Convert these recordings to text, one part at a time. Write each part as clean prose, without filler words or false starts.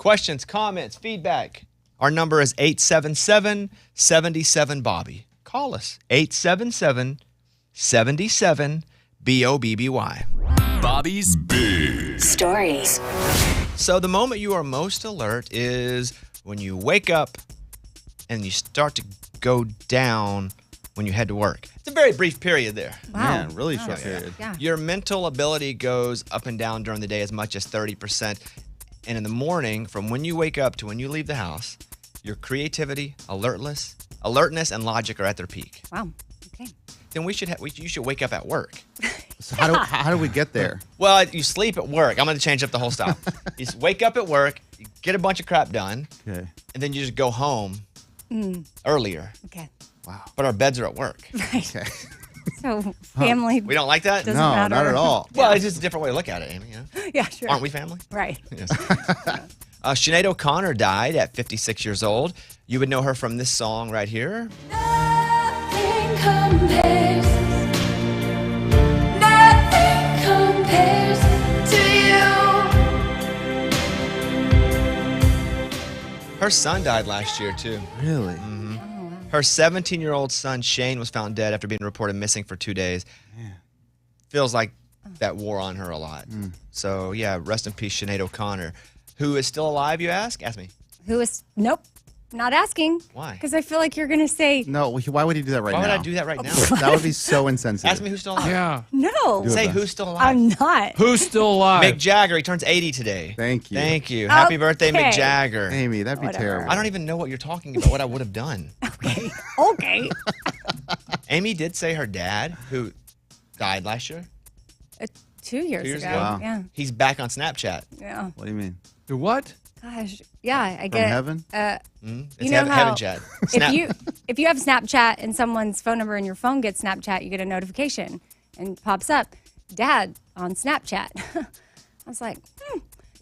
Questions, comments, feedback. Our number is 877-77-BOBBY. Call us, 877-77-BOBBY. Bobby's Big Stories. So the moment you are most alert is when you wake up and you start to go down when you head to work. It's a very brief period there. Wow. Man, really short period. Yeah. Your mental ability goes up and down during the day as much as 30%. And in the morning, from when you wake up to when you leave the house, your creativity, alertness, and logic are at their peak. Wow. Okay. Then you should wake up at work. So how do we get there? Well, you sleep at work. I'm going to change up the whole style. You wake up at work, you get a bunch of crap done, Okay. and then you just go home earlier. Okay. Wow. But our beds are at work. Right. Okay. So family We don't like that? doesn't No, matter. not at all. Well, it's just a different way to look at it, Amy. Yeah? Yeah, sure. Aren't we family? Right. Yes. Sinead O'Connor died at 56 years old. You would know her from this song right here. Nothing compares. Nothing compares to you. Her son died last year, too. Really? Her 17-year-old son, Shane, was found dead after being reported missing for 2 days. Feels like that wore on her a lot. So, yeah, rest in peace, Sinead O'Connor. Who is still alive, you ask? Ask me. Who is? Nope. Not asking. Why? Because I feel like you're going to say No, why would he do that right Why now? would I do that right now? That would be so insensitive. Ask me who's still alive. Yeah. no. Say who's still alive. I'm not. Who's still alive? Mick Jagger. He turns 80 today. Thank you. Thank you. Happy birthday, Mick Okay. Jagger. Amy, that'd be Whatever. terrible. I don't even know what you're talking about, what I would have done. Okay. Okay. Amy did say her dad, who died last year, 2 years, 2 years ago. ago? Wow. Yeah. he's back on Snapchat. Yeah. What do you mean? The what? Gosh. Yeah. I From get. heaven? It's You know heaven how chat. if you have Snapchat and someone's phone number in your phone gets Snapchat, you get a notification and it pops up, Dad on Snapchat. I was like,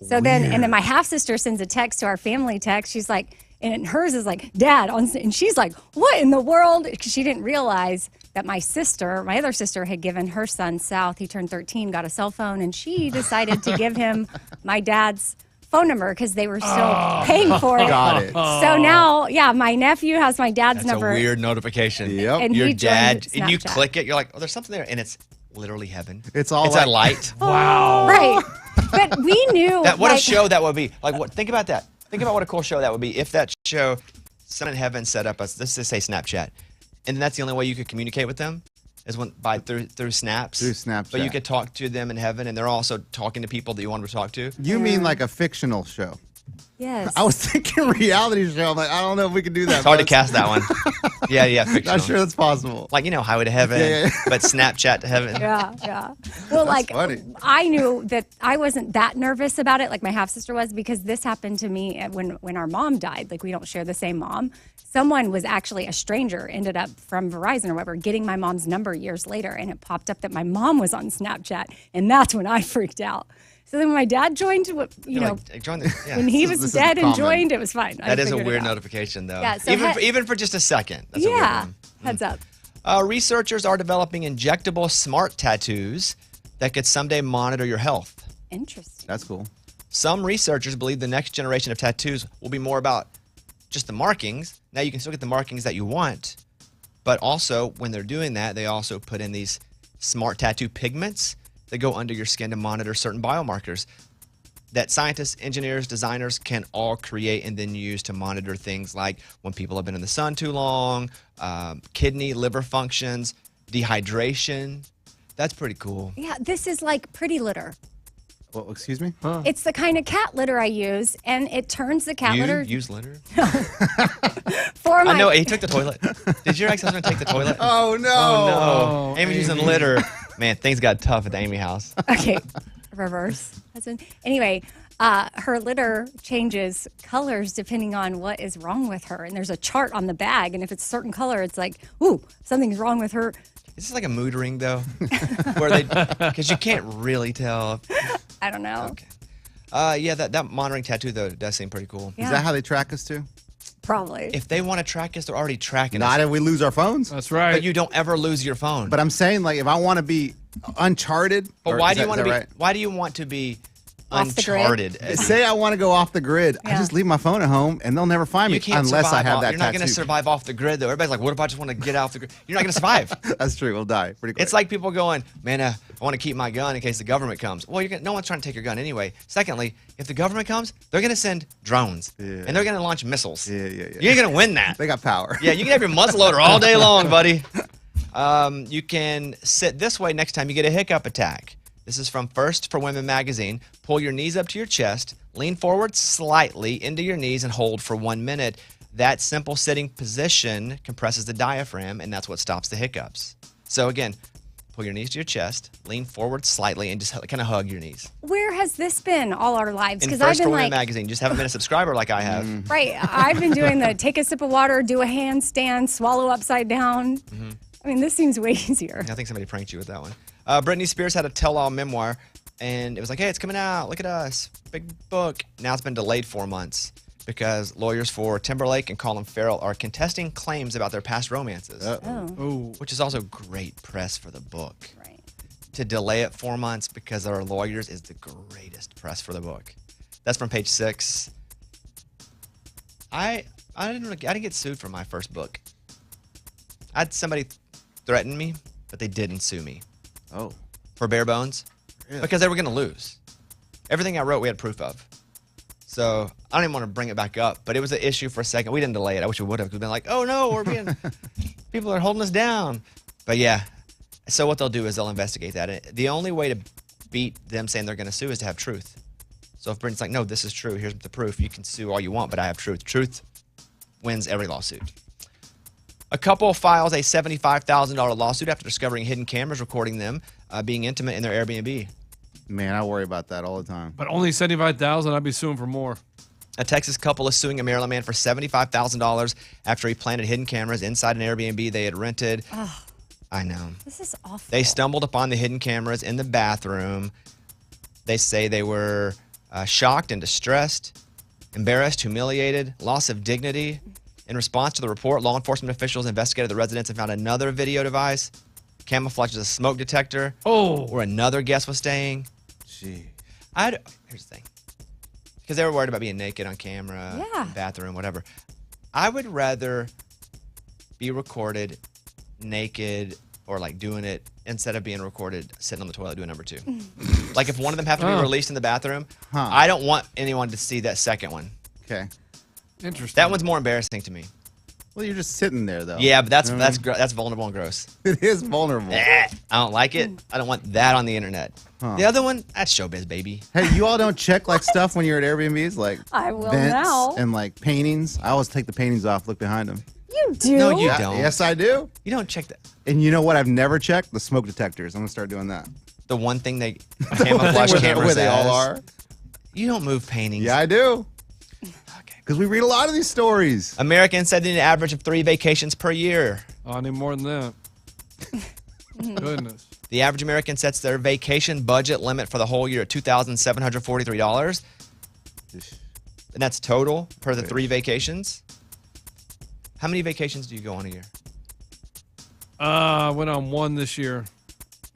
So then my half sister sends a text to our family text. She's like, and hers is like, Dad on, and she's like, what in the world? Because she didn't realize that my other sister, had given her son South. He turned 13, got a cell phone, and she decided to give him my dad's phone number because they were still paying for it. Got it. So now, yeah, my nephew has my dad's That's number. a weird notification. Yep. And Your he dad, joined and you Snapchat. click it, you're like, oh, there's something there, and it's literally heaven. It's all It's like- a light. Wow. Right. But we knew. What a like- show that would be. Like, what? Think about that. Think about what a cool show that would be if that show, someone in heaven set up let's just say Snapchat, and that's the only way you could communicate with them is through snaps. Through Snapchat. But you could talk to them in heaven, and they're also talking to people that you want to talk to. You mean like a fictional show? Yes. I was thinking reality show. I'm like, I don't know if we can do that. It's hard to but cast that one. Yeah, fictional. Not sure that's possible. Like, Highway to Heaven, Yeah. but Snapchat to heaven. Yeah. Well, like funny. I knew that I wasn't that nervous about it, like my half sister was, because this happened to me when our mom died. Like we don't share the same mom. Someone was actually a stranger, ended up from Verizon or whatever, getting my mom's number years later, and it popped up that my mom was on Snapchat, and that's when I freaked out. So then when my dad joined, Join the, yeah. when he This was is dead and common. joined, it was fine. I That is a figured it weird out. notification, though. Yeah, so even for just a second. That's a weird Yeah. one. Heads up. Researchers are developing injectable smart tattoos that could someday monitor your health. Interesting. That's cool. Some researchers believe the next generation of tattoos will be more about just the markings. Now you can still get the markings that you want, but also when they're doing that, they also put in these smart tattoo pigments that go under your skin to monitor certain biomarkers that scientists, engineers, designers can all create and then use to monitor things like when people have been in the sun too long, kidney, liver functions, dehydration. That's pretty cool. Yeah, this is like Pretty Litter. Well, excuse me? It's the kind of cat litter I use, and it turns the cat You litter use litter? for my. I know, he took the toilet. Did your ex-husband take the toilet? Oh, no. Oh, no. Amy's using litter. Man, things got tough at the Amy house. Okay, reverse husband. Anyway, her litter changes colors depending on what is wrong with her, and there's a chart on the bag, and if it's a certain color, it's like, ooh, something's wrong with her. Is this like a mood ring, though? Because you can't really tell. I don't know. Okay. Yeah, that monitoring tattoo, though, does seem pretty cool. Yeah. Is that how they track us too? Probably. If they want to track us, they're already tracking Not us. if we lose our phones. That's right. But you don't ever lose your phone. But I'm saying, like, if I want to be uncharted. But or why is do you that- want is to be? that right? Why do you want to be Off the grid. uncharted. Eddie. Say I want to go off the grid. I Yeah. just leave my phone at home, and they'll never find me You can't unless I survive have off- that You're not going to tattoo. survive off the grid, though. Everybody's like, what if I just want to get off the grid? You're not going to survive. That's true. We'll die pretty quick. It's like people going, man, I want to keep my gun in case the government comes. Well, no one's trying to take your gun anyway. Secondly, if the government comes, they're going to send drones. Yeah. And they're going to launch missiles. Yeah. You ain't going to win that. They got power. Yeah, you can have your muzzleloader all day long, buddy. You can sit this way next time you get a hiccup attack. This is from First for Women magazine. Pull your knees up to your chest, lean forward slightly into your knees, and hold for 1 minute. That simple sitting position compresses the diaphragm, and that's what stops the hiccups. So again, pull your knees to your chest, lean forward slightly, and just kind of hug your knees. Where has this been all our lives? In Because First I've for been Women like, magazine, just haven't been a subscriber like I have. right, I've been doing the take a sip of water, do a handstand, swallow upside down. I mean, this seems way easier. I think somebody pranked you with that one. Britney Spears had a tell-all memoir, and it was like, hey, it's coming out. Look at us. Big book. Now it's been delayed 4 months because lawyers for Timberlake and Colin Farrell are contesting claims about their past romances, Oh. which is also great press for the book. Right. To delay it 4 months because of our lawyers is the greatest press for the book. That's from page 6. I didn't get sued for my first book. I had somebody threaten me, but they didn't sue me. Oh. For bare bones because they were going to lose. Everything I wrote, we had proof of. So I don't even want to bring it back up, but it was an issue for a second. We didn't delay it. I wish we would have. We've been like, oh no, people are holding us down. But yeah, so what they'll do is they'll investigate that. The only way to beat them saying they're going to sue is to have truth. So if Britain's like, no, this is true. Here's the proof. You can sue all you want, but I have truth. Truth wins every lawsuit. A couple files a $75,000 lawsuit after discovering hidden cameras recording them being intimate in their Airbnb. Man, I worry about that all the time. But only 75,000. I'd be suing for more. A Texas couple is suing a Maryland man for $75,000 after he planted hidden cameras inside an Airbnb they had rented. Oh, I know. this is awful. They stumbled upon the hidden cameras in the bathroom. They say they were shocked and distressed, embarrassed, humiliated, loss of dignity. In response to the report, law enforcement officials investigated the residence and found another video device, camouflaged as a smoke detector, where another guest was staying. Gee. Here's the thing. Because they were worried about being naked on camera, bathroom, whatever. I would rather be recorded naked or like doing it instead of being recorded sitting on the toilet doing number 2. Like if one of them have to be released in the bathroom, I don't want anyone to see that second one. Okay. Interesting. That one's more embarrassing to me. Well, you're just sitting there, though. Yeah, but that's vulnerable and gross. It is vulnerable. I don't like it. I don't want that on the internet. The other one, that's showbiz, baby. Hey, you all don't check like stuff when you're at Airbnbs, like I will vents now. and like paintings. I always take the paintings off, look behind them. You do? No, you don't. Yes, I do. You don't check that. And you know what? I've never checked the smoke detectors. I'm gonna start doing that. The one thing they camouflage where cameras they all as. are. You don't move paintings. Yeah, I do. Okay. Because we read a lot of these stories. Americans said they need an average of 3 vacations per year. Oh, I need more than that. Goodness. The average American sets their vacation budget limit for the whole year at $2,743. And that's total per the 3 vacations. How many vacations do you go on a year? I went on one this year.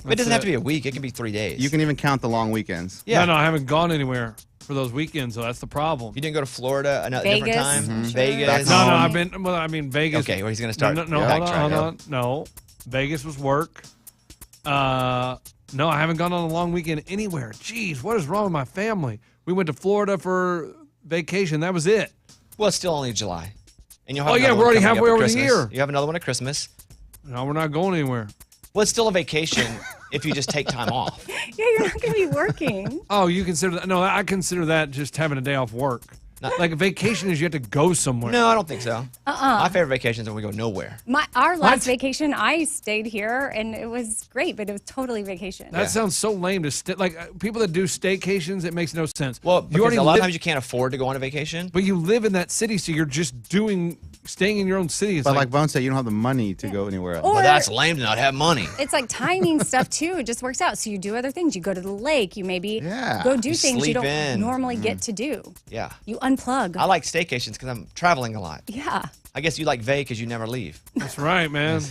It doesn't have to be a week. It can be 3 days. You can even count the long weekends. Yeah. No, I haven't gone anywhere for those weekends, so that's the problem. You didn't go to Florida another different Vegas? time? Mhm. Sure. Vegas? No, I've been. Well, I mean, Vegas. Okay, well, he's going to start. No, hold on. No, Vegas was work. No, I haven't gone on a long weekend anywhere. Jeez, what is wrong with my family? We went to Florida for vacation. That was it. Well, it's still only July. And you'll have Oh, yeah, another we're one already coming up halfway at over the Christmas. year. You have another one at Christmas. No, we're not going anywhere. Well, it's still a vacation if you just take time off. Yeah, you're not going to be working. Oh, you consider that? No, I consider that just having a day off work. Like a vacation is you have to go somewhere. No, I don't think so. My favorite vacation is when we go nowhere. Our last vacation, I stayed here, and it was great, but it was totally vacation. That sounds so lame to stay. Like people that do staycations, it makes no sense. Well, you because already a lot of live, times you can't afford to go on a vacation. but you live in that city, so you're just staying in your own city. It's But like Bone said, you don't have the money to go anywhere else. Or Well, that's lame to not have money. it's like timing stuff, too. It just works out. So you do other things. You go to the lake. You maybe Yeah. go do You things you sleep don't in. normally get to do. Yeah. You unplug. I like staycations because I'm traveling a lot. Yeah. I guess you like vague because you never leave. That's right, man.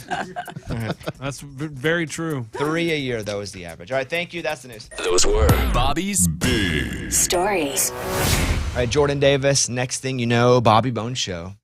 That's very true. 3 a year, though, is the average. All right, thank you. That's the news. Those were Bobby's Big stories. All right, Jordan Davis. Next thing you know, Bobby Bones Show.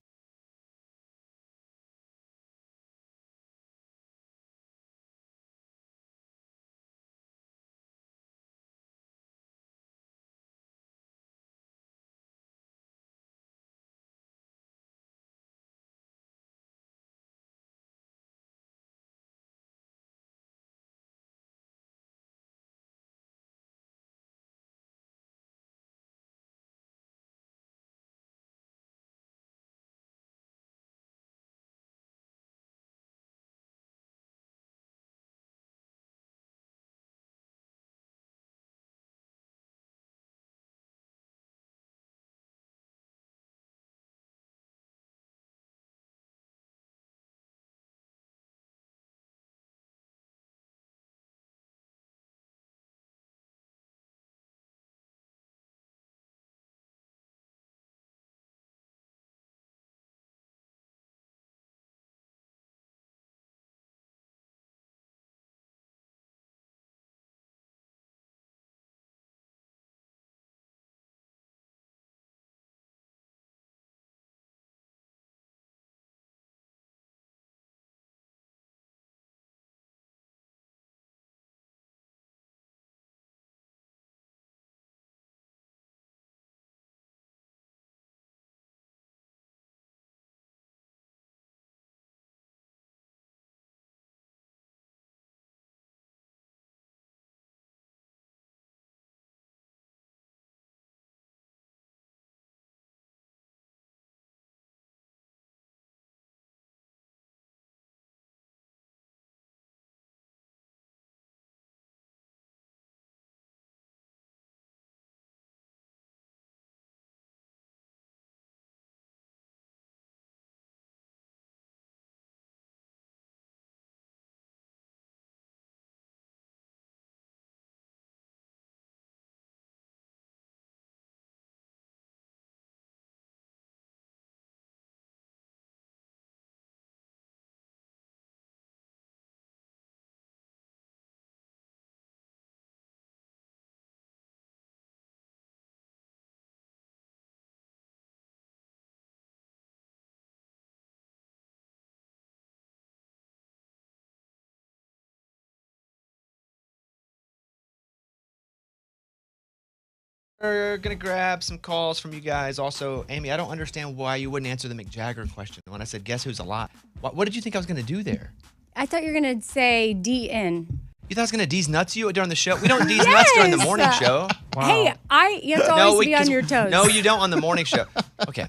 We're going to grab some calls from you guys. Also, Amy, I don't understand why you wouldn't answer the Mick Jagger question when I said, guess who's alive? What did you think I was going to do there? I thought you were going to say DN. You thought I was going to D's nuts you during the show? We don't D's nuts during the morning show. Hey, you have to always be on your toes. No, you don't on the morning show. Okay.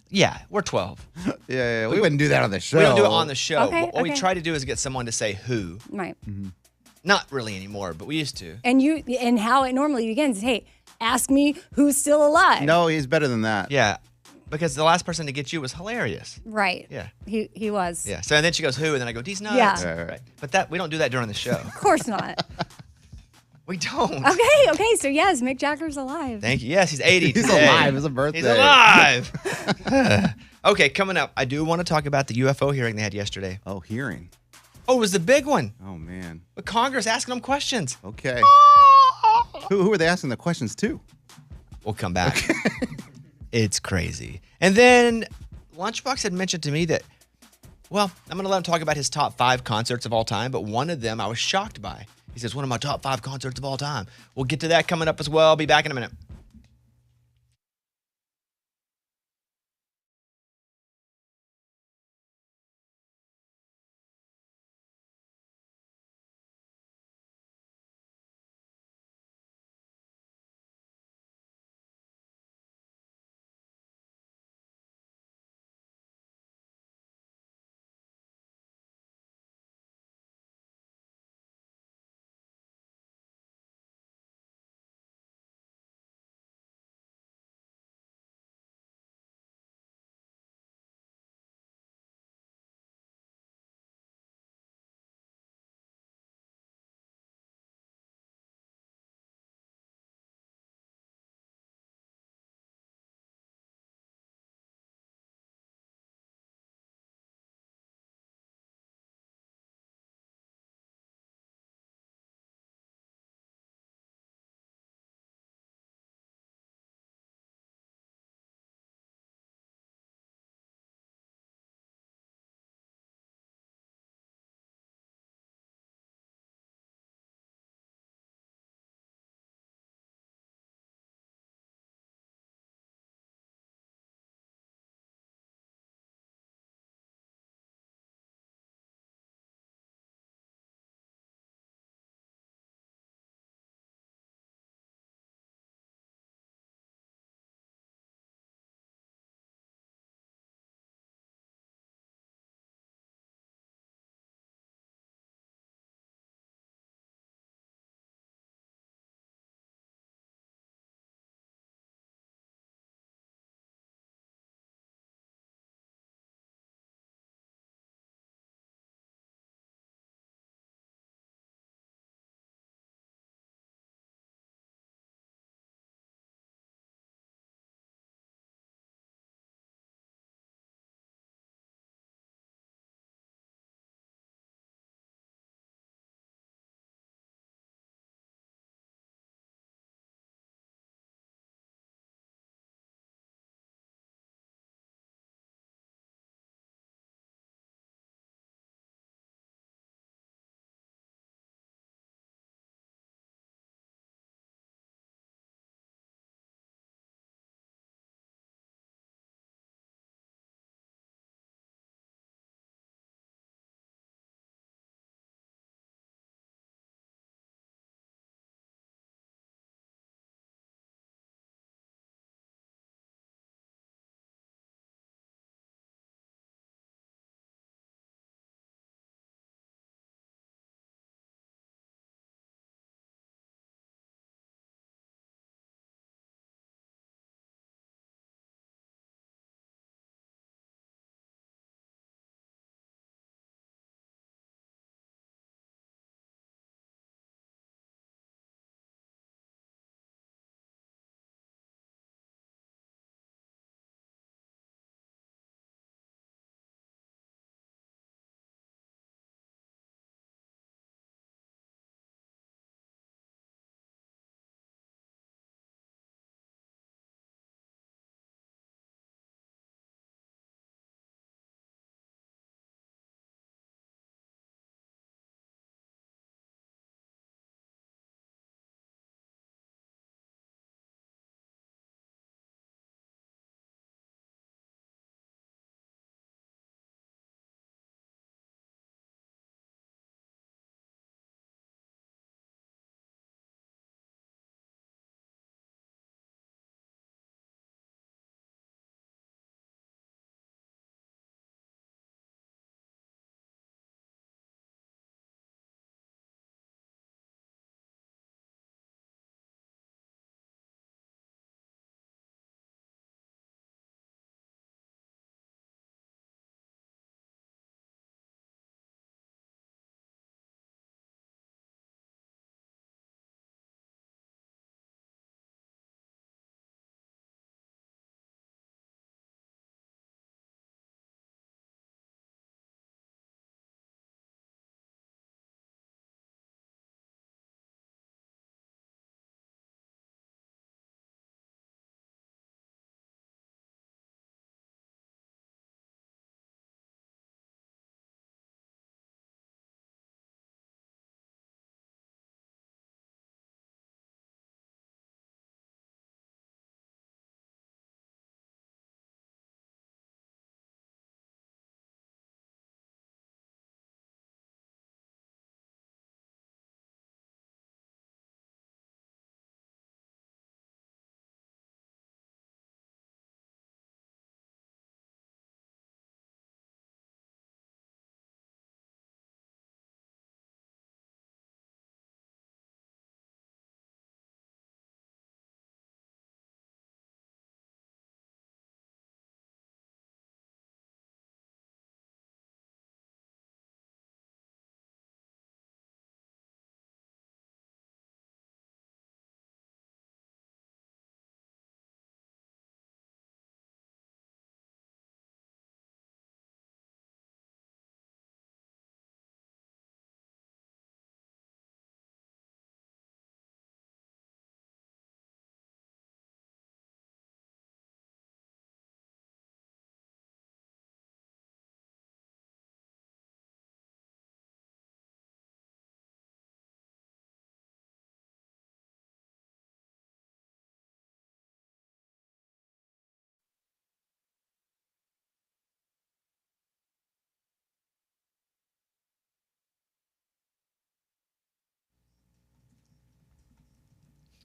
Yeah, we're 12. Yeah, we wouldn't do that on the show. We don't do it on the show. Okay, What we okay. try to do is get someone to say who. Right. Not really anymore, but we used to. And how it normally begins, hey, ask me who's still alive. No, he's better than that. Yeah, because the last person to get you was hilarious. Right. Yeah. He was. Yeah. So and then she goes, who? And then I go, D's nuts. Yeah. Right. But we don't do that during the show. Of course not. We don't. Okay. So yes, Mick Jagger's alive. Thank you. Yes, he's 80 He's today. alive. It's a birthday. He's alive. Okay, coming up, I do want to talk about the UFO hearing they had yesterday. Oh, hearing. Oh, it was the big one. Oh, man. With Congress asking them questions. Okay. Who were they asking the questions to? We'll come back. It's crazy. And then Lunchbox had mentioned to me that, well, I'm going to let him talk about his top 5 concerts of all time, but one of them I was shocked by. He says, one of my top 5 concerts of all time. We'll get to that coming up as well. I'll be back in a minute.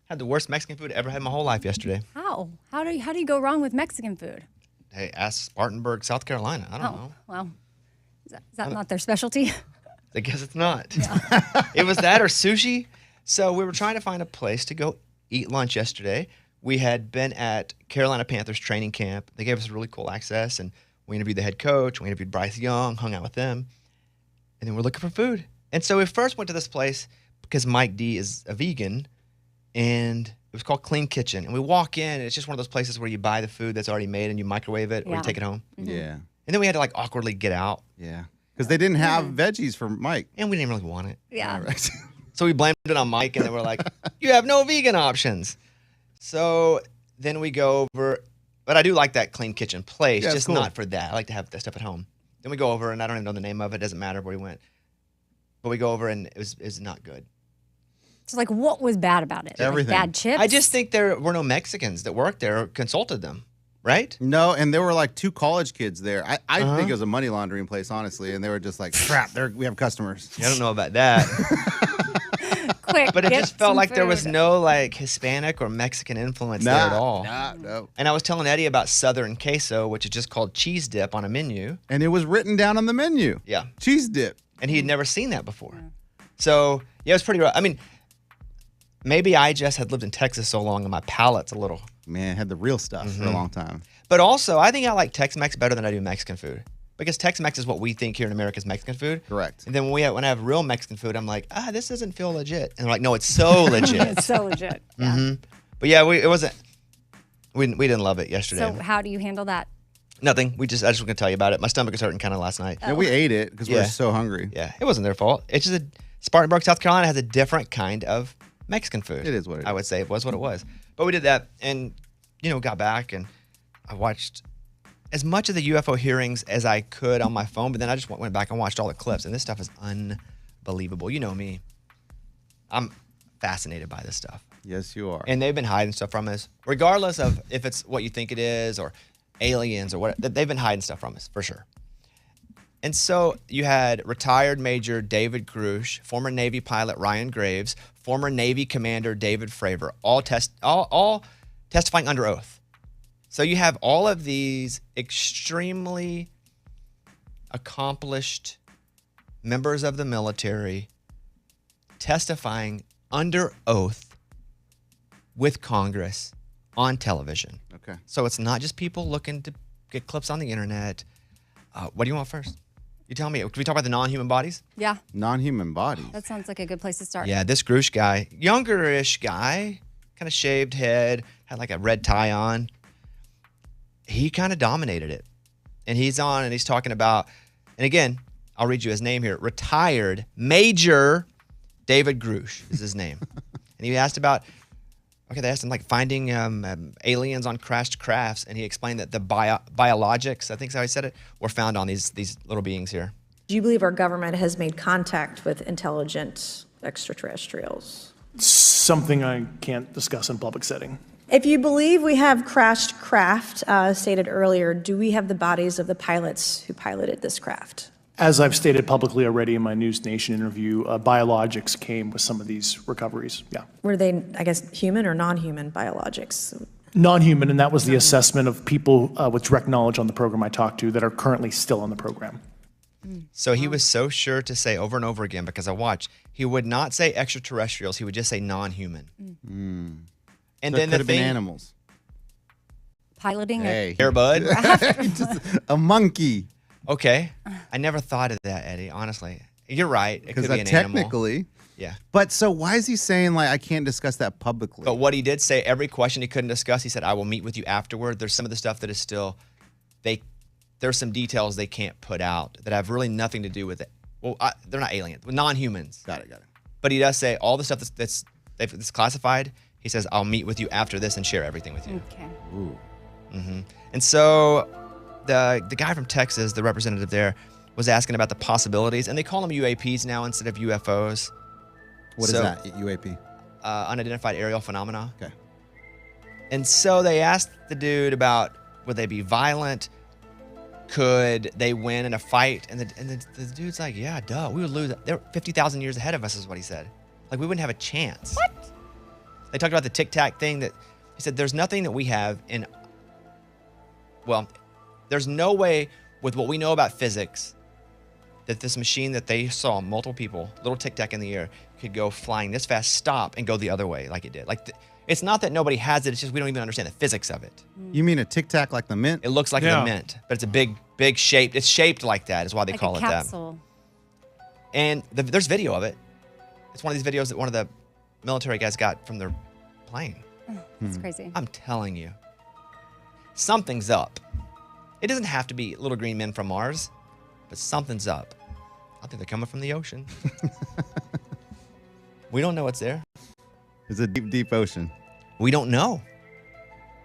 Had the worst Mexican food I ever had in my whole life yesterday. How? How do you go wrong with Mexican food? Hey, ask Spartanburg, South Carolina. I don't know. Well, is that not their specialty? I guess it's not. It was that or sushi. So we were trying to find a place to go eat lunch yesterday. We had been at Carolina Panthers training camp. They gave us really cool access, and we interviewed the head coach. We interviewed Bryce Young, hung out with them, and then we're looking for food. And so we first went to this place because Mike D is a vegan, and it was called Clean Kitchen. And we walk in, and it's just one of those places where you buy the food that's already made and you microwave it or you take it home. Yeah. And then we had to like awkwardly get out, Yeah. Because they didn't have veggies for Mike. and we didn't really want it. Yeah. Right. So we blamed it on Mike, and then we're like, you have no vegan options. So then we go over, but I do like that Clean Kitchen place, Yeah, it's just cool. not for that. I like to have that stuff at home. Then we go over, and I don't even know the name of it. It doesn't matter where we went. But we go over, and it was not good. So like, what was bad about it? Everything. Like bad chips? I just think there were no Mexicans that worked there or consulted them, right? No, and there were like 2 college kids there. I think it was a money laundering place, honestly, and they were just like, crap, we have customers. I don't know about that. Quick, But it get just felt some like there was food. no like Hispanic or Mexican influence there at all. No. And I was telling Eddie about Southern queso, which is just called cheese dip on a menu. And it was written down on the menu. Yeah. Cheese dip. And he had never seen that before. So, yeah, it was pretty rough. I mean, maybe I just had lived in Texas so long and my palate's a little. Man, had the real stuff for a long time. But also, I think I like Tex-Mex better than I do Mexican food. Because Tex-Mex is what we think here in America is Mexican food. Correct. And then when I have real Mexican food, I'm like, this doesn't feel legit. And they're like, no, it's so legit. It's so legit. Yeah. But yeah, it wasn't. We didn't love it yesterday. So how do you handle that? Nothing. I just was going to tell you about it. My stomach was hurting kind of last night. And we ate it because we Yeah. were so hungry. Yeah, it wasn't their fault. It's just Spartanburg, South Carolina has a different kind of Mexican food. It is what it I would say it was what it was. But we did that and, got back and I watched as much of the UFO hearings as I could on my phone, but then I just went back and watched all the clips, and this stuff is unbelievable. You know me. I'm fascinated by this stuff. Yes, you are. And they've been hiding stuff from us, regardless of if it's what you think it is or aliens or what. They've been hiding stuff from us, for sure. And so you had retired Major David Grush, former Navy pilot Ryan Graves, former Navy Commander David Fravor, all testifying under oath. So you have all of these extremely accomplished members of the military testifying under oath with Congress on television. Okay. So it's not just people looking to get clips on the internet. What do you want first? You tell me. Can we talk about the non-human bodies? Yeah, Non-human bodies. that sounds like a good place to start. Yeah, this Grush guy, younger-ish guy, kind of shaved head, had like a red tie on. He kind of dominated it. And he's on and he's talking about, and again, I'll read you his name here, retired Major David Grush is his name. And he asked about, they asked him like finding aliens on crashed crafts, and he explained that the biologics, I think is how he said it, were found on these little beings here. Do you believe our government has made contact with intelligent extraterrestrials? Something I can't discuss in public setting. If you believe we have crashed craft, stated earlier, do we have the bodies of the pilots who piloted this craft? As I've stated publicly already in my News Nation interview, biologics came with some of these recoveries. Yeah. Were they, I guess, human or non-human biologics? Non-human, and that was the assessment of people with direct knowledge on the program I talked to that are currently still on the program. So he was so sure to say over and over again, because I watched, he would not say extraterrestrials, he would just say non-human. And There then could the have been thing, animals. Piloting Hey. here, bud. A monkey. Okay. I never thought of that, Eddie, honestly. You're right. It could Because be an animal. technically. Yeah. But so why is he saying, like, I can't discuss that publicly? But what he did say, every question he couldn't discuss, he said, I will meet with you afterward. There's some of the stuff that is still, there's some details they can't put out that have really nothing to do with it. Well, they're not aliens, non-humans. Got it. But he does say all the stuff that's classified, he says, I'll meet with you after this and share everything with you. Okay. Ooh. And so the guy from Texas, the representative there, was asking about the possibilities, and they call them UAPs now instead of UFOs. What is So- that? UAP? Unidentified aerial phenomena. Okay. And so they asked the dude about, would they be violent? Could they win in a fight? And the dude's like, yeah, duh, we would lose. They're 50,000 years ahead of us is what he said. Like, we wouldn't have a chance. What? They talked about the Tic Tac thing that he said there's nothing that we have there's no way with what we know about physics that this machine that they saw, multiple people, little Tic Tac in the air, could go flying this fast, stop, and go the other way like it did. It's not that nobody has it, it's just we don't even understand the physics of it. You mean a Tic Tac like the mint? It looks like the mint, but it's a big shape. It's shaped like that is why they call it capsule. that. And there's video of it. It's one of these videos that one of the military guys got from their plane. That's crazy. I'm telling you. Something's up. It doesn't have to be little green men from Mars, but something's up. I think they're coming from the ocean. We don't know what's there. It's a deep, deep ocean. We don't know.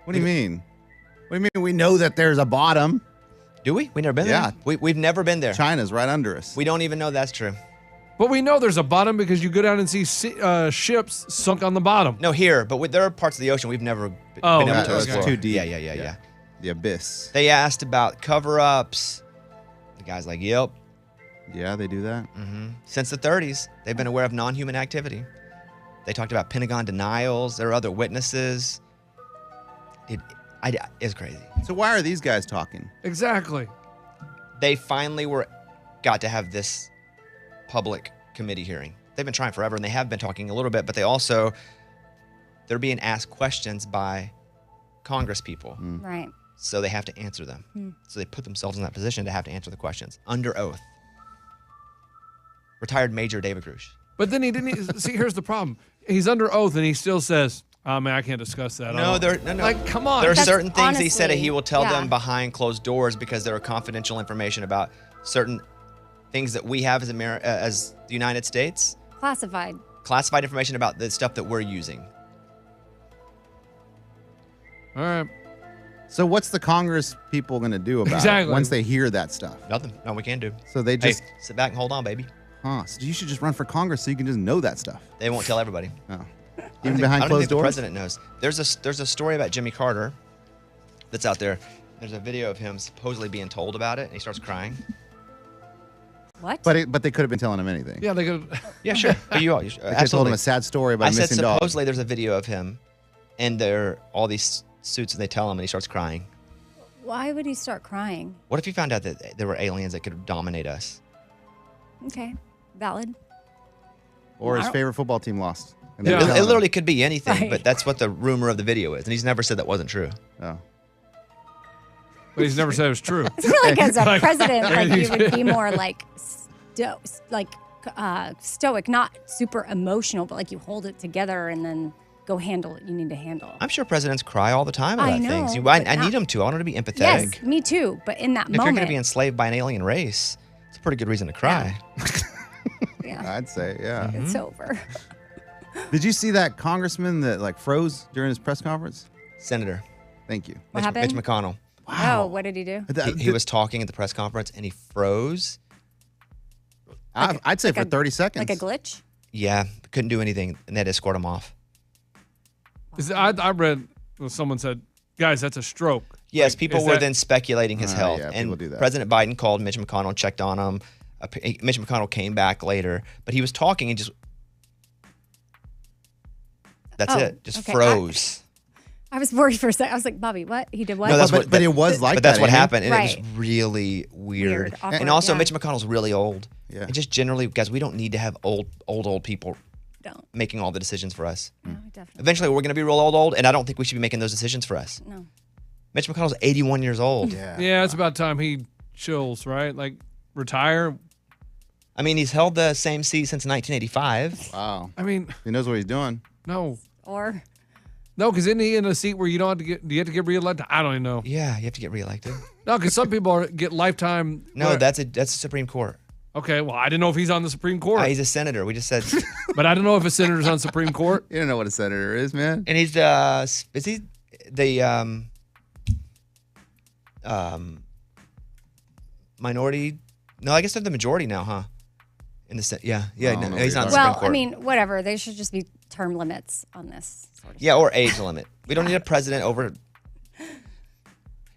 What do you mean? What do you mean we know that there's a bottom? Do we? We've never been Yeah. there? We've never been there. China's right under us. We don't even know that's true. But we know there's a bottom because you go down and see ships sunk on the bottom. No, here, but there are parts of the ocean we've never been Oh, able okay. to It's explore. too deep. Yeah. The abyss. They asked about cover-ups. The guy's like, yep. Yeah, they do that. Since the 30s, they've been aware of non-human activity. They talked about Pentagon denials. There are other witnesses. It's crazy. So why are these guys talking? Exactly. They finally got to have this public committee hearing. They've been trying forever, and they have been talking a little bit, but they're being asked questions by Congress people. Right. So they have to answer them. So they put themselves in that position to have to answer the questions under oath. Retired Major David Grush. But then he didn't. See, here's the problem. He's under oath, and he still says, "Oh man, I can't discuss that." No. Like, come on. There are That's certain things he said that honestly- he will tell yeah. them behind closed doors because there are confidential information about certain things that we have as the United States. Classified. Classified information about the stuff that we're using. All right. So what's the Congress people going to do about Exactly. it once they hear that stuff? Nothing. No, we can do. So they just, Hey, sit back and hold on, baby. so you should just run for Congress so you can just know that stuff. They won't tell everybody. Oh. I Even don't behind think closed the doors? president knows. There's a story about Jimmy Carter that's out there. There's a video of him supposedly being told about it, and he starts crying. What? But they could have been telling him anything. Yeah, they go. Yeah, sure. But you They could have told absolutely. him a sad story about I a said missing dog. supposedly there's a video of him, and there are all these suits, and they tell him, and he starts crying. Why would he start crying? What if he found out that there were aliens that could dominate us? Okay. Valid. Or his I don't- favorite football team lost. And Yeah. they It, were it telling literally could be anything, Right. but that's what the rumor of the video is, and he's never said that wasn't true. him. Oh. But he's never said it was true. I feel like as a Like- president, like you would be more like stoic, not super emotional, but like you hold it together and then go handle what you need to handle. I'm sure presidents cry all the time I about know, things. but I not- need them to. I want them to be empathetic. Yes, me too. But in that If you're moment, going to be enslaved by an alien race, it's a pretty good reason to cry. yeah, I'd say, yeah. it's over. Did you see that congressman that like froze during his press conference? Senator Thank you. What Mitch happened? McConnell. Oh, what did he do? He was talking at the press conference, and he froze. I'd say like for a- 30 seconds. Like a glitch? Yeah, couldn't do anything, and they had to escort him off. I read someone said, "Guys, that's a stroke." Yes, Like, people is were that- then speculating his health. yeah, and people do that. President Biden called Mitch McConnell, checked on him. Mitch McConnell came back later, but he was talking and just. That's Oh, it. Just okay. froze. I was worried for a second. I was like, Bobby, what? He did what? No, that's but, what- but it was like but that's that, what ain't it? happened, and it Right. was really weird. Weird, awkward, and also, yeah. Mitch McConnell's really old. Yeah. And just generally, guys, we don't need to have old people Don't. making all the decisions for us. No, definitely. Eventually, we're going to be real old, and I don't think we should be making those decisions for us. No. Mitch McConnell's 81 years old. Yeah, it's about time he chills, right? Like retire. I mean, he's held the same seat since 1985. Wow. I mean, He knows what he's doing. no, Or because isn't he in a seat where you don't have to get? Do you have to get reelected? I don't even know. Yeah, you have to get reelected. No, because some people get lifetime. No, that's a Supreme Court. Okay. Well, I didn't know if he's on the Supreme Court, He's a senator. We just said, but I don't know if a senator's on Supreme Court. You don't know what a senator is, man. and he's is he the minority? No, I guess they're the majority now, huh? In the yeah, I don't know no, what he's you're not the talking Supreme well, Court. I mean, whatever. There should just be term limits on this sort of Yeah, or age limit. We don't need a president over.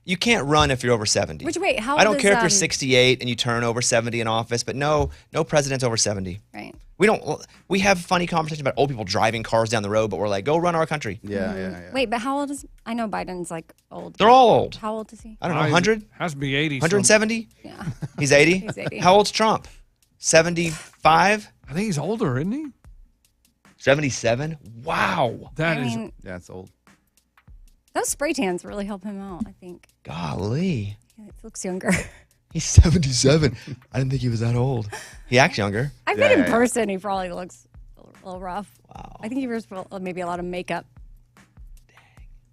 You can't run if you're over 70. Which, wait, how I don't old care is, if you're 68 and you turn over 70 in office, but no president's over 70. Right. We have funny conversations about old people driving cars down the road, but we're like, go run our country. Yeah. Wait, but how old is? I know Biden's like old. They're all old. How old is he? I don't know, 100? Has to be 80. 170? Yeah. He's 80? He's 80. How old's Trump? 75? I think he's older, isn't he? 77? Wow. That I is. mean, That's old. those spray tans really help him out. I think Golly. he looks younger. He's 77. I didn't think he was that old. He acts younger. I bet in person he probably looks a little rough. Wow. I think he wears maybe a lot of makeup.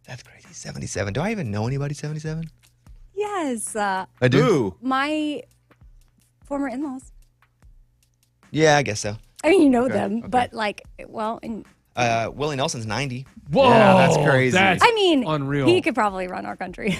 That's crazy. 77. Do I even know anybody 77? Yes, I do. Ooh. my former in-laws. Yeah, I guess so. I mean, you know them, but like, well, and Willie Nelson's 90. Whoa, Yeah, that's crazy. That's I mean, unreal. he could probably run our country.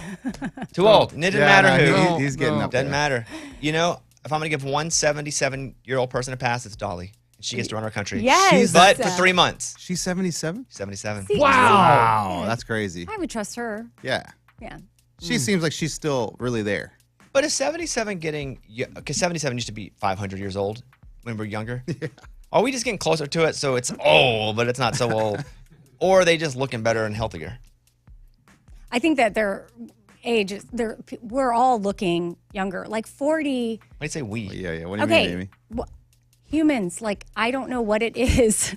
Too old. It didn't matter who. no. He's getting up Doesn't there. matter. You know, if I'm going to give one 77-year-old person a pass, it's Dolly. She gets to run our country. Yes. But for 3 months. She's 77? 77. See, Wow, that's crazy. I would trust her. Yeah. Yeah. She seems like she's still really there. But is 77 getting, because 77 used to be 500 years old when we were younger. Yeah. Are we just getting closer to it so it's old, but it's not so old? Or are they just looking better and healthier? I think that their age is, we're all looking younger. Like 40. Why do you say we? Yeah. What do you mean, Amy? Humans, like, I don't know what it is.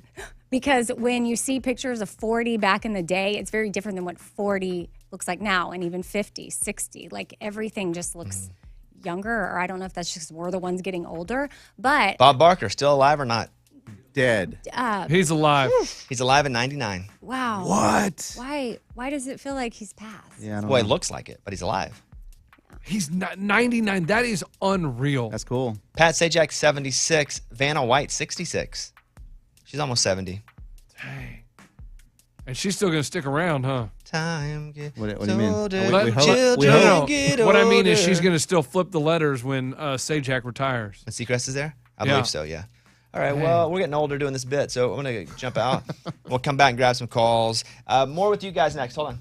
Because when you see pictures of 40 back in the day, it's very different than what 40 looks like now, and even 50, 60. Like, everything just looks younger, or I don't know if that's just we're the ones getting older. But Bob Barker, still alive or not? Dead. He's alive. He's alive at 99. wow. What? Why does it feel like he's passed? Yeah, I don't Well, it know. looks like it, but he's alive. He's 99. That is unreal. That's cool. Pat Sajak, 76. Vanna White, 66. She's almost 70. Dang. And she's still going to stick around, huh? Time get What do you mean? older, We hope- children we hope. get What I mean is older. she's going to still flip the letters when Sajak retires. When Seacrest is there? I Yeah. believe so, yeah. All right, well, we're getting older doing this bit, so I'm going to jump out. We'll come back and grab some calls. More with you guys next. Hold on.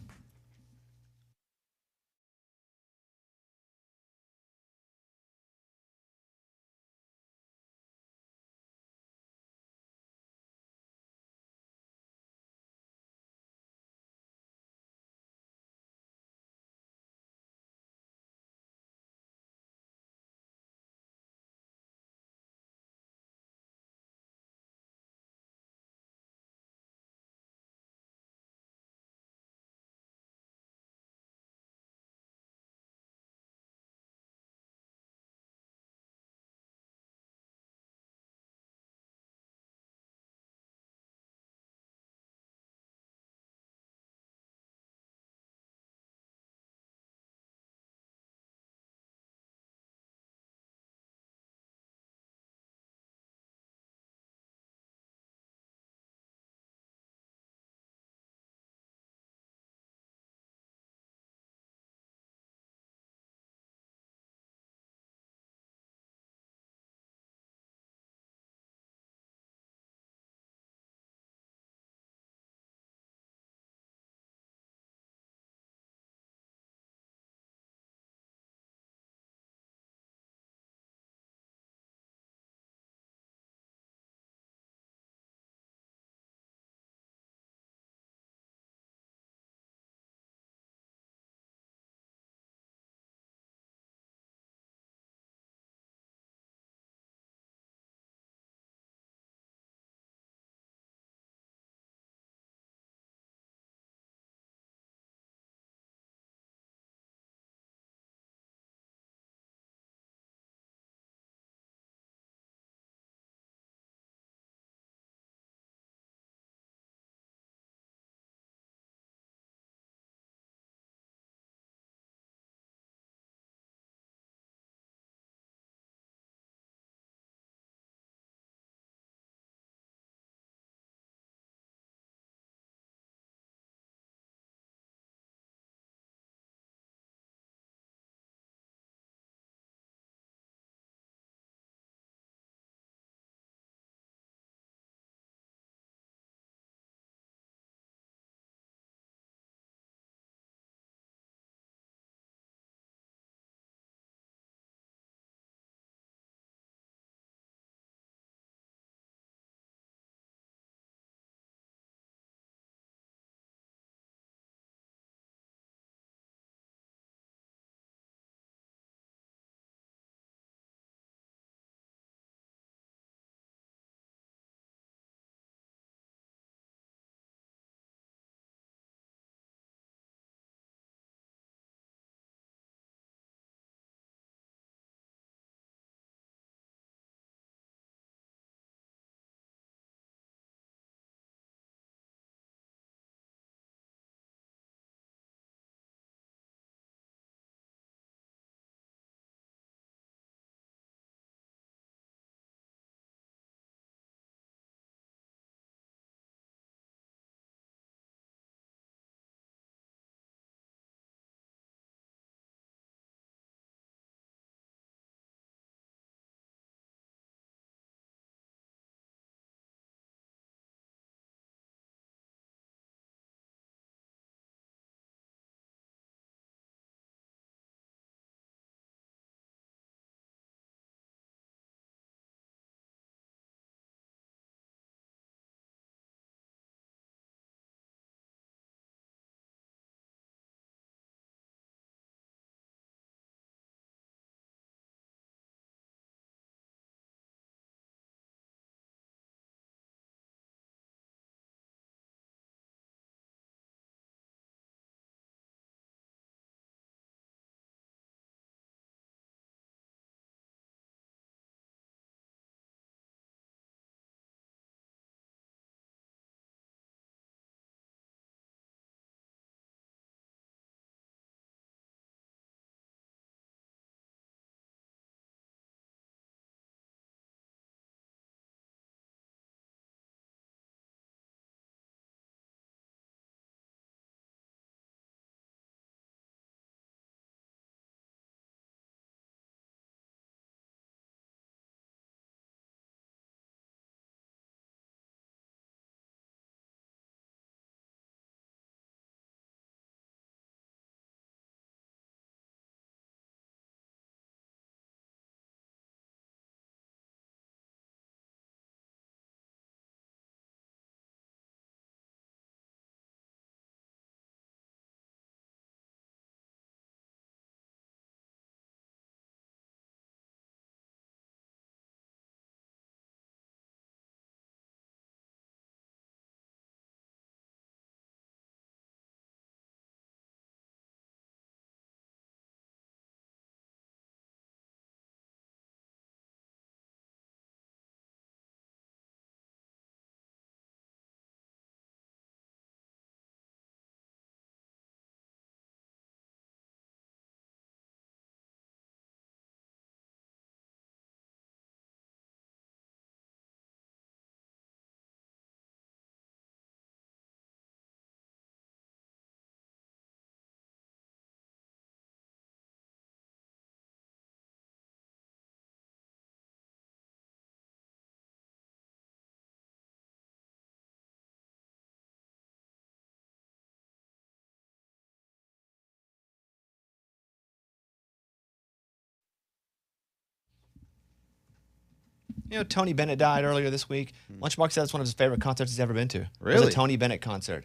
You know, Tony Bennett died earlier this week. Lunchbox said it's one of his favorite concerts he's ever been to. It was Really? a Tony Bennett concert.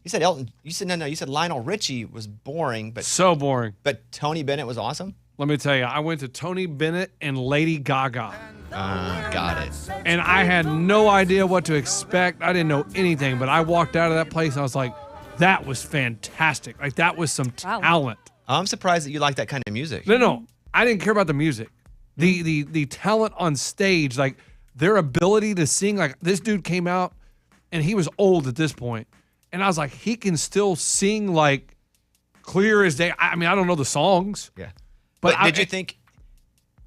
You said Elton. You said no. You said Lionel Richie was boring, but So boring. Tony Bennett was awesome. Let me tell you, I went to Tony Bennett and Lady Gaga. Got it. And I had no idea what to expect. I didn't know anything, but I walked out of that place and I was like, that was fantastic. Like, that was some Wow. talent. I'm surprised that you like that kind of music. No, I didn't care about the music. The talent on stage, like their ability to sing. Like, this dude came out and he was old at this point, and I was like, he can still sing like clear as day. I mean, I don't know the songs. Yeah. But But did you think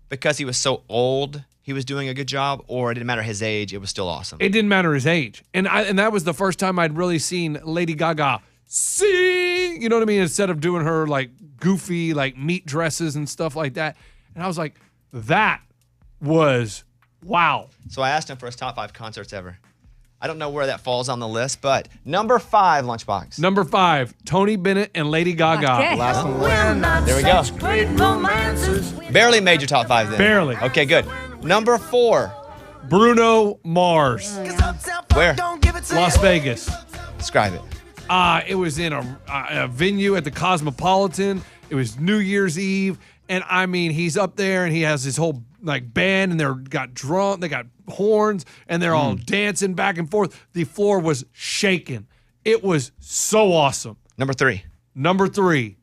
because he was so old, he was doing a good job, or it didn't matter his age, it was still awesome? It didn't matter his age. And that was the first time I'd really seen Lady Gaga sing, you know what I mean? Instead of doing her like goofy, like meat dresses and stuff like that. And I was like, that was wow. So I asked him for his top 5 concerts ever. I don't know where that falls on the list, but number 5, Lunchbox. Number 5, Tony Bennett and Lady Gaga. Okay. Last one. There we go. Barely made your top 5 then. Barely. Okay, good. Number 4, Bruno Mars, where? Las Vegas. Describe it. It was in a venue at the Cosmopolitan. It was New Year's Eve. And I mean, he's up there and he has his whole like band and they got horns and they're all dancing back and forth. The floor was shaking. It was so awesome. Number 3. Number 3,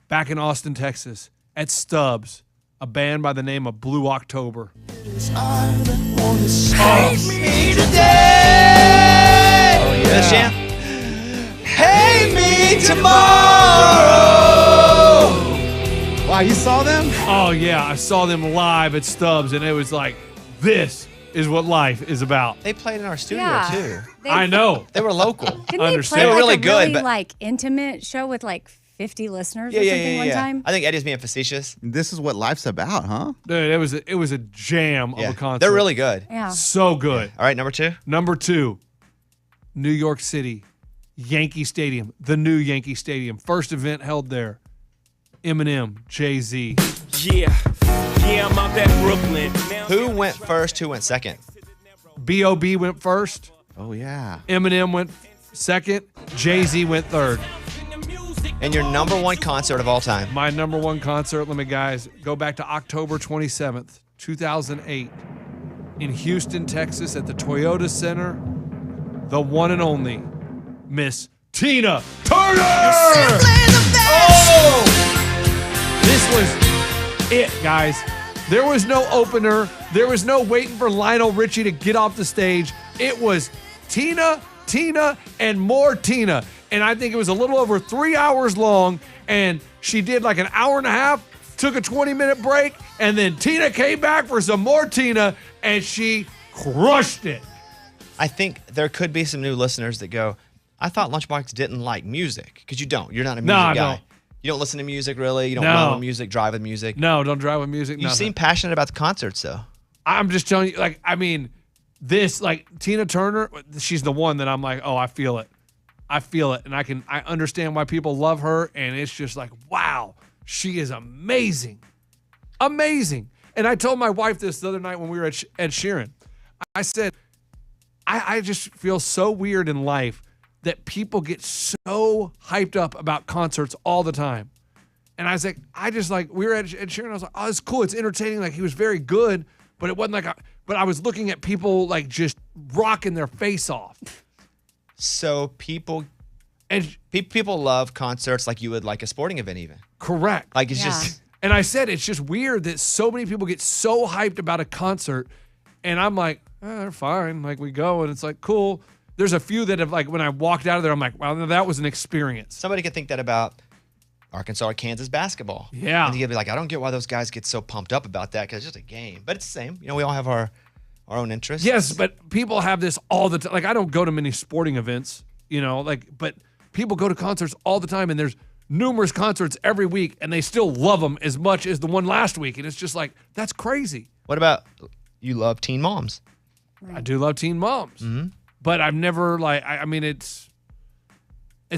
back in Austin, Texas, at Stubbs, a band by the name of Blue October. This jam? Hate me tomorrow. Wow, you saw them? Oh yeah, I saw them live at Stubbs and it was like, this is what life is about. They played in our studio Yeah. too. I know. They were local. Didn't they Understand. play They were like really a good, really but- like intimate show with like 50 listeners or something one time? I think Eddie's being facetious. This is what life's about, huh? Dude, it was a jam of Yeah. a concert. They're really good. Yeah. so good. All right, number 2. Number 2, New York City, Yankee Stadium, the new Yankee Stadium. First event held there. Eminem, Jay-Z. Yeah, I'm out at Brooklyn. Who went first? Who went second? B.O.B. went first. Oh, yeah. Eminem went second. Jay-Z went third. And your number 1 concert of all time? My number 1 concert, let me guys go back to October 27th, 2008, in Houston, Texas, at the Toyota Center. The one and only Miss Tina Turner. Oh! This was it, guys. There was no opener. There was no waiting for Lionel Richie to get off the stage. It was Tina, and more Tina. And I think it was a little over 3 hours long. And she did like an hour and a half, took a 20-minute break, and then Tina came back for some more Tina, and she crushed it. I think there could be some new listeners that go, I thought Lunchbox didn't like music. Because you don't. You're not a music No, I guy. don't. You don't listen to music, really. You don't No. run with music, drive with music. No, don't drive with music. You nothing. seem passionate about the concerts, though. I'm just telling you, like, I mean, this, like, Tina Turner, she's the one that I'm like, oh, I feel it. I feel it. And I understand why people love her. And it's just like, wow, she is amazing. Amazing. And I told my wife this the other night when we were at Ed Sheeran. I said, I just feel so weird in life that people get so hyped up about concerts all the time. And I was like, we were at Ed Sheeran. I was like, oh, it's cool. It's entertaining. Like, he was very good, but it wasn't like, but I was looking at people like just rocking their face off. So people And love concerts like you would like a sporting event even. correct. Like it's Yeah. just, And I said, it's just weird that so many people get so hyped about a concert. And I'm like, they're fine. Like, we go and it's like, cool. There's a few that have, like, when I walked out of there, I'm like, wow, that was an experience. somebody could think that about Arkansas or Kansas basketball. Yeah. And you'd be like, I don't get why those guys get so pumped up about that because it's just a game. But it's the same. You know, we all have our own interests. Yes, but people have this all the time. Like, I don't go to many sporting events, you know, like, but people go to concerts all the time, and there's numerous concerts every week, and they still love them as much as the one last week. And it's just like, that's crazy. What about you love Teen Moms? I do love Teen Moms, but I've never, like, I mean, it's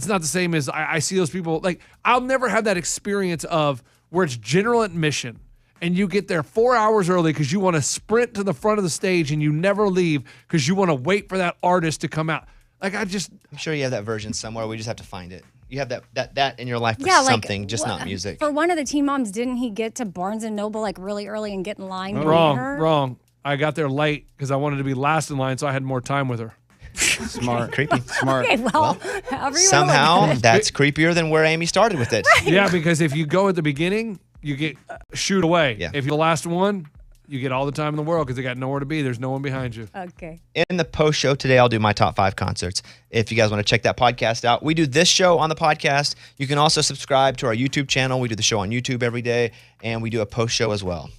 not the same as I see those people. Like, I'll never have that experience of where it's general admission and you get there 4 hours early because you want to sprint to the front of the stage and you never leave because you want to wait for that artist to come out. Like I'm sure you have that version somewhere. We just have to find it. You have that in your life for Yeah, something, just not music. For one of the teen moms, didn't he get to Barnes and Noble like really early and get in line? to Wrong, meet her? wrong. I got there late because I wanted to be last in line, so I had more time with her. Smart. Creepy. Smart. Okay, well, however you Somehow wanna look at it. that's creepier than where Amy started with it. Yeah, because if you go at the beginning, you get shoot away. Yeah. If you're the last one, you get all the time in the world because they got nowhere to be. There's no one behind you. Okay. In the post show today, I'll do my top 5 concerts. If you guys want to check that podcast out, we do this show on the podcast. You can also subscribe to our YouTube channel. We do the show on YouTube every day, and we do a post show as well.